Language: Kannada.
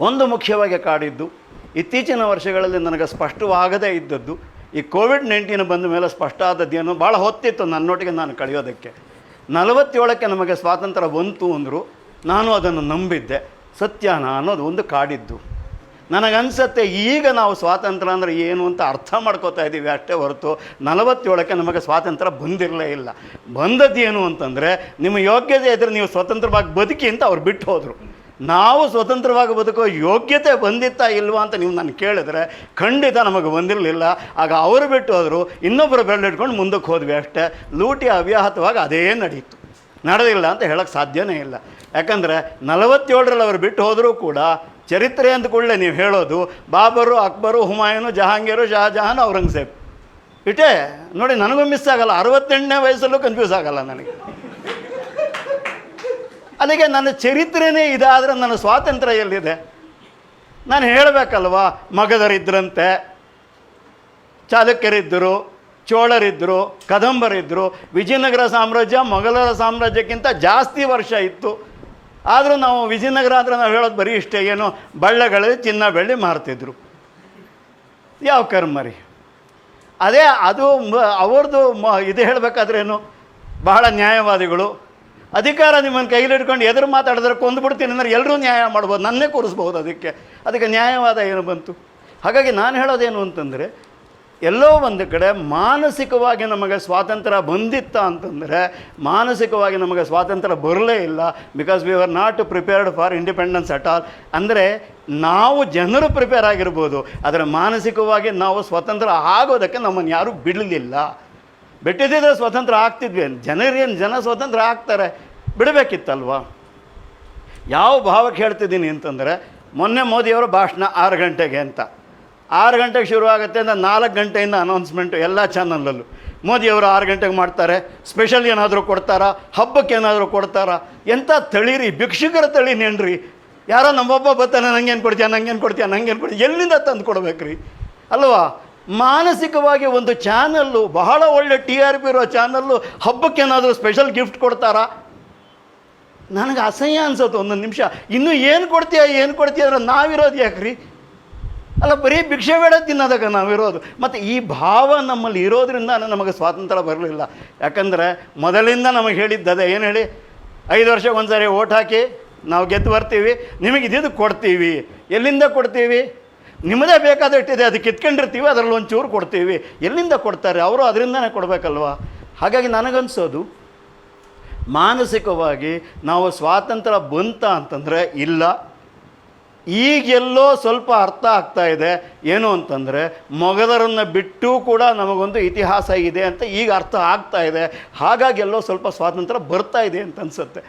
ಒಂದು ಮುಖ್ಯವಾಗಿ ಕಾಡಿದ್ದು, ಇತ್ತೀಚಿನ ವರ್ಷಗಳಲ್ಲಿ ನನಗೆ ಸ್ಪಷ್ಟವಾಗದೇ ಇದ್ದದ್ದು, ಈ ಕೋವಿಡ್-19 ಬಂದ ಮೇಲೆ ಸ್ಪಷ್ಟ ಆದದ್ದೇನು, ಭಾಳ ಹೊತ್ತಿತ್ತು ನನ್ನೊಟ್ಟಿಗೆ ನಾನು ಕಳೆಯೋದಕ್ಕೆ. 47ಕ್ಕೆ ನಮಗೆ ಸ್ವಾತಂತ್ರ್ಯ ಬಂತು ಅಂದರು. ನಾನು ಅದನ್ನು ನಂಬಿದ್ದೆ. ಸತ್ಯನ ಅನ್ನೋದು ಒಂದು ಕಾಡಿದ್ದು. ನನಗನ್ಸುತ್ತೆ ಈಗ ನಾವು ಸ್ವಾತಂತ್ರ್ಯ ಅಂದರೆ ಏನು ಅಂತ ಅರ್ಥ ಮಾಡ್ಕೋತಾ ಇದ್ದೀವಿ ಅಷ್ಟೇ ಹೊರತು 47ಕ್ಕೆ ನಮಗೆ ಸ್ವಾತಂತ್ರ್ಯ ಬಂದಿರಲೇ ಇಲ್ಲ. ಬಂದದ್ದೇನು ಅಂತಂದರೆ, ನಿಮ್ಮ ಯೋಗ್ಯತೆ ಇದ್ದರೆ ನೀವು ಸ್ವತಂತ್ರವಾಗಿ ಬದುಕಿ ಅಂತ ಅವ್ರು ಬಿಟ್ಟು ಹೋದರು. ನಾವು ಸ್ವತಂತ್ರವಾಗಿ ಬದುಕೋ ಯೋಗ್ಯತೆ ಬಂದಿತ್ತಾ ಇಲ್ವಾ ಅಂತ ನೀವು ನಾನು ಕೇಳಿದ್ರೆ ಖಂಡಿತ ನಮಗೆ ಬಂದಿರಲಿಲ್ಲ. ಆಗ ಅವರು ಬಿಟ್ಟು ಹೋದರು, ಇನ್ನೊಬ್ಬರು ಬೆರಳಿಟ್ಕೊಂಡು ಮುಂದಕ್ಕೆ ಹೋದ್ವಿ ಅಷ್ಟೇ. ಲೂಟಿ ಅವ್ಯಾಹತವಾಗಿ ಅದೇ ನಡೀತು. ನಡೆದಿಲ್ಲ ಅಂತ ಹೇಳೋಕ್ಕೆ ಸಾಧ್ಯನೇ ಇಲ್ಲ. ಯಾಕಂದರೆ 47ರಲ್ಲಿ ಅವರು ಬಿಟ್ಟು ಹೋದರೂ ಕೂಡ ಚರಿತ್ರೆ ಅಂದ ಕೂಡಲೇ ನೀವು ಹೇಳೋದು ಬಾಬರು, ಅಕ್ಬರು, ಹುಮಾಯೂನು, ಜಹಾಂಗೀರು, ಶಹಜಹಾನ್, ಔರಂಗಜೇಬ್ ಇಟೇ ನೋಡಿ. ನನಗೂ ಮಿಸ್ ಆಗಲ್ಲ, 68ನೇ ವಯಸ್ಸಲ್ಲೂ ಕನ್ಫ್ಯೂಸ್ ಆಗಲ್ಲ ನನಗೆ. ಅಲ್ಲಿಗೆ ನನ್ನ ಚರಿತ್ರೆನೇ ಇದಾದರೆ ನನ್ನ ಸ್ವಾತಂತ್ರ್ಯ ಎಲ್ಲಿದೆ? ನಾನು ಹೇಳಬೇಕಲ್ವಾ, ಮಗಧರಿದ್ದರಂತೆ, ಚಾಲುಕ್ಯರಿದ್ದರು, ಚೋಳರಿದ್ದರು, ಕದಂಬರಿದ್ದರು. ವಿಜಯನಗರ ಸಾಮ್ರಾಜ್ಯ ಮೊಘಲರ ಸಾಮ್ರಾಜ್ಯಕ್ಕಿಂತ ಜಾಸ್ತಿ ವರ್ಷ ಇತ್ತು. ಆದರೂ ನಾವು ವಿಜಯನಗರ ಅಂದರೆ ನಾವು ಹೇಳೋದು ಬರೀ ಇಷ್ಟೇ, ಏನು ಬಳ್ಳೆಗಳಲ್ಲಿ ಚಿನ್ನ ಬೆಳ್ಳಿ ಮಾರ್ತಿದ್ರು. ಯಾವ ಕರ್ಮರಿ ಅದೇ ಅದು ಅವ್ರದ್ದು. ಇದು ಹೇಳಬೇಕಾದ್ರೇನು, ಬಹಳ ನ್ಯಾಯವಾದಿಗಳು. ಅಧಿಕಾರ ನಿಮ್ಮನ್ನು ಕೈಲಿಡ್ಕೊಂಡು ಎದುರು ಮಾತಾಡಿದ್ರೆ ಕೊಂದುಬಿಡ್ತೀನಿ ಅಂದರೆ ಎಲ್ಲರೂ ನ್ಯಾಯ ಮಾಡ್ಬೋದು, ನನ್ನೇ ಕೂರಿಸ್ಬೋದು. ಅದಕ್ಕೆ ನ್ಯಾಯವಾದ ಏನು ಬಂತು? ಹಾಗಾಗಿ ನಾನು ಹೇಳೋದೇನು ಅಂತಂದರೆ, ಎಲ್ಲೋ ಒಂದು ಕಡೆ ಮಾನಸಿಕವಾಗಿ ನಮಗೆ ಸ್ವಾತಂತ್ರ್ಯ ಬಂದಿತ್ತ ಅಂತಂದರೆ ಮಾನಸಿಕವಾಗಿ ನಮಗೆ ಸ್ವಾತಂತ್ರ್ಯ ಬರಲೇ ಇಲ್ಲ. Because we are not prepared for independence at all. ಅಂದರೆ ನಾವು ಜನರು ಪ್ರಿಪೇರ್ ಆಗಿರ್ಬೋದು, ಆದರೆ ಮಾನಸಿಕವಾಗಿ ನಾವು ಸ್ವತಂತ್ರ ಆಗೋದಕ್ಕೆ ನಮ್ಮನ್ನು ಯಾರೂ ಬಿಡಲಿಲ್ಲ. ಬಿಟ್ಟಿದ್ದರೆ ಸ್ವತಂತ್ರ ಆಗ್ತಿದ್ವಿ. ಜನ ಸ್ವತಂತ್ರ ಆಗ್ತಾರೆ, ಬಿಡಬೇಕಿತ್ತಲ್ವ? ಯಾವ ಭಾವಕ್ಕೆ ಹೇಳ್ತಿದ್ದೀನಿ ಅಂತಂದರೆ, ಮೊನ್ನೆ ಮೋದಿಯವರ ಭಾಷಣ 6 ಗಂಟೆಗೆ ಅಂತ. 6 ಗಂಟೆಗೆ ಶುರುವಾಗುತ್ತೆ ಅಂತ 4 ಗಂಟೆಯಿಂದ ಅನೌನ್ಸ್ಮೆಂಟು ಎಲ್ಲ ಚಾನಲಲ್ಲೂ. ಮೋದಿಯವರು 6 ಗಂಟೆಗೆ ಮಾಡ್ತಾರೆ, ಸ್ಪೆಷಲ್ ಏನಾದರೂ ಕೊಡ್ತಾರಾ, ಹಬ್ಬಕ್ಕೆ ಏನಾದರೂ ಕೊಡ್ತಾರಾ? ಎಂಥ ತಳಿರಿ, ಭಿಕ್ಷುಕರ ತಳಿನೇನ್ರಿ? ಯಾರೋ ನಮ್ಮೊಬ್ಬ ಬರ್ತಾನೆ, ನಂಗೇನು ಕೊಡ್ತೀಯ, ಎಲ್ಲಿಂದ ತಂದು ಕೊಡ್ಬೇಕ್ರಿ ಅಲ್ವಾ? ಮಾನಸಿಕವಾಗಿ ಒಂದು ಚಾನಲ್ಲು, ಬಹಳ ಒಳ್ಳೆ TRP ಇರೋ ಚಾನಲ್ಲು, ಹಬ್ಬಕ್ಕೇನಾದರೂ ಸ್ಪೆಷಲ್ ಗಿಫ್ಟ್ ಕೊಡ್ತಾರಾ? ನನಗೆ ಅಸಹ್ಯ ಅನ್ಸುತ್ತೆ ಒಂದೊಂದು ನಿಮಿಷ. ಇನ್ನೂ ಏನು ಕೊಡ್ತೀಯ ಅಂದರೆ ನಾವಿರೋದು ಯಾಕ್ರಿ? ಅಲ್ಲ, ಬರೀ ಭಿಕ್ಷೆ ಬೇಡ ತಿನ್ನೋದಕ್ಕೆ ನಾವಿರೋದು. ಮತ್ತು ಈ ಭಾವ ನಮ್ಮಲ್ಲಿ ಇರೋದ್ರಿಂದ ನಮಗೆ ಸ್ವಾತಂತ್ರ್ಯ ಬರಲಿಲ್ಲ. ಯಾಕಂದರೆ ಮೊದಲಿಂದ ನಮಗೆ ಹೇಳಿದ್ದದೆ, ಏನು ಹೇಳಿ, 5 ವರ್ಷಕ್ಕೆ ಒಂದು ಸಾರಿ ಓಟ್ ಹಾಕಿ ನಾವು ಗೆದ್ದು ಬರ್ತೀವಿ, ನಿಮಗೆ ಇದ್ದಿದ್ದು ಕೊಡ್ತೀವಿ. ಎಲ್ಲಿಂದ ಕೊಡ್ತೀವಿ? ನಿಮ್ಮದೇ ಬೇಕಾದಷ್ಟಿದೆ, ಅದು ಕಿತ್ಕೊಂಡಿರ್ತೀವಿ, ಅದರಲ್ಲಿ ಒಂಚೂರು ಕೊಡ್ತೀವಿ. ಎಲ್ಲಿಂದ ಕೊಡ್ತಾರೆ? ಅವರು ಅದರಿಂದನೇ ಕೊಡಬೇಕಲ್ವ? ಹಾಗಾಗಿ ನನಗನ್ಸೋದು, ಮಾನಸಿಕವಾಗಿ ನಾವು ಸ್ವಾತಂತ್ರ್ಯ ಬಂತ ಅಂತಂದರೆ ಇಲ್ಲ. ಈಗೆಲ್ಲೋ ಸ್ವಲ್ಪ ಅರ್ಥ ಆಗ್ತಾ ಇದೆ. ಏನು ಅಂತಂದರೆ, ಮೊಘಲರನ್ನು ಬಿಟ್ಟು ಕೂಡ ನಮಗೊಂದು ಇತಿಹಾಸ ಇದೆ ಅಂತ ಈಗ ಅರ್ಥ ಆಗ್ತಾ ಇದೆ. ಹಾಗಾಗಿ ಎಲ್ಲೋ ಸ್ವಲ್ಪ ಸ್ವಾತಂತ್ರ್ಯ ಬರ್ತಾ ಇದೆ ಅಂತ ಅನಿಸುತ್ತೆ.